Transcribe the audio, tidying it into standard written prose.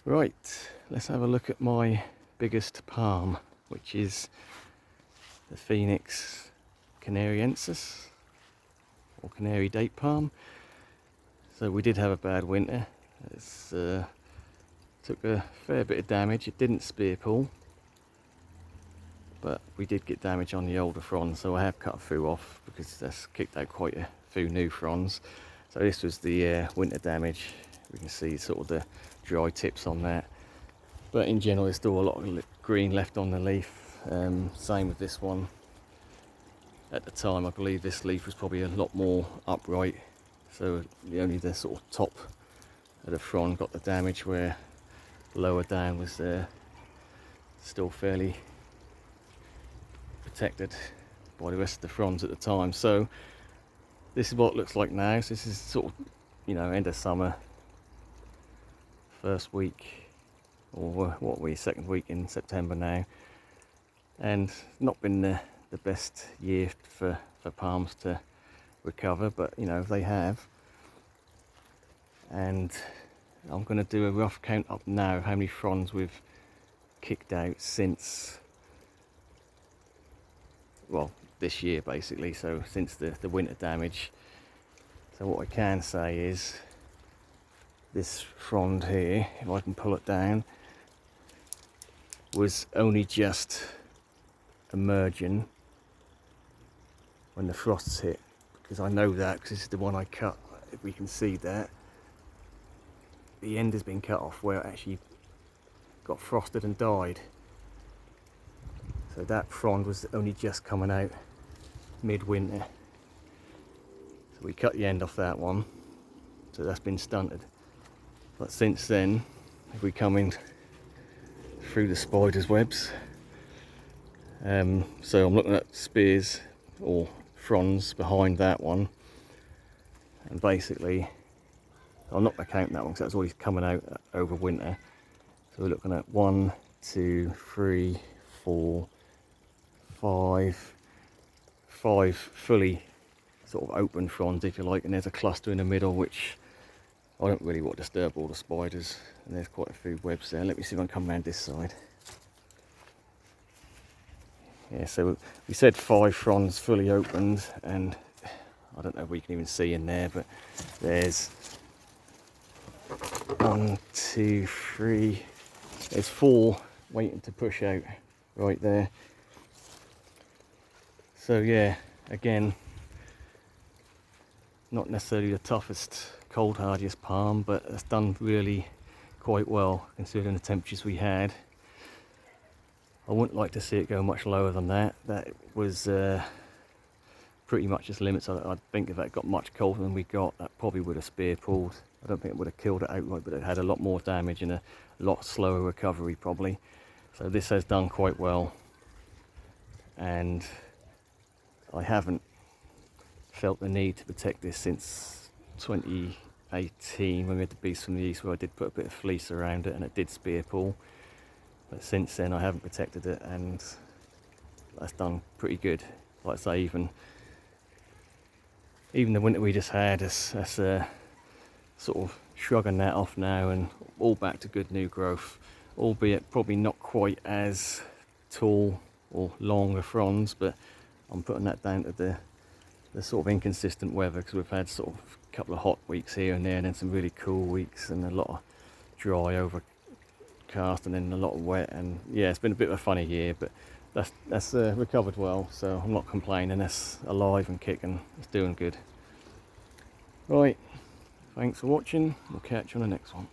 Right, let's have a look at my biggest palm, which is the Phoenix canariensis, or canary date palm. So we did have a bad winter. It's took a fair bit of damage. It didn't spear pull, but we did get damage on the older fronds, so I have cut a few off because that's kicked out quite a few new fronds. So this was the winter damage. We can see sort of the dry tips on that, but in general there's still a lot of green left on the leaf. Same with this one. At the time I believe this leaf was probably a lot more upright, so only the sort of top of the frond got the damage, where lower down was still fairly protected by the rest of the fronds at the time. So this is what it looks like now. So this is sort of, end of summer, first week, or second week in September now, and not been the best year for palms to recover, but they have. And I'm going to do a rough count up now of how many fronds we've kicked out since, well, this year basically, so since the winter damage. So what I can say is this frond here, if I can pull it down, was only just emerging when the frosts hit, because I know that because this is the one I cut. If we can see that the end has been cut off where it actually got frosted and died. So that frond was only just coming out midwinter. So we cut the end off that one, so that's been stunted. But since then, if we come in through the spider's webs, so I'm looking at spears or fronds behind that one, and basically I'm not going to count that one because that's always coming out over winter. So we're looking at 1, 2, 3, 4, 5 fully sort of open fronds, if you like, and there's a cluster in the middle which I don't really want to disturb all the spiders, and there's quite a few webs there. Let me see if I can come around this side. Yeah, so we said 5 fronds fully opened, and I don't know if we can even see in there, but there's 1, 2, 3, there's 4 waiting to push out right there. So yeah, again, not necessarily the toughest, cold hardiest palm, but it's done really quite well considering the temperatures we had. I wouldn't like to see it go much lower than that. That was pretty much its limits. I think if that got much colder than we got, that probably would have spear pulled. I don't think it would have killed it outright, but it had a lot more damage and a lot slower recovery probably. So this has done quite well, and I haven't felt the need to protect this since 2018 when we had the beast from the east, where I did put a bit of fleece around it and it did spear pull. But since then I haven't protected it, and that's done pretty good. Like I say, even the winter we just had, that's sort of shrugging that off now, and all back to good new growth, albeit probably not quite as tall or longer fronds, but I'm putting that down to the sort of inconsistent weather, because we've had sort of a couple of hot weeks here and there, and then some really cool weeks, and a lot of dry overcast, and then a lot of wet. And yeah, it's been a bit of a funny year, but that's recovered well, so I'm not complaining. That's alive and kicking. It's doing good. Right, thanks for watching. We'll catch you on the next one.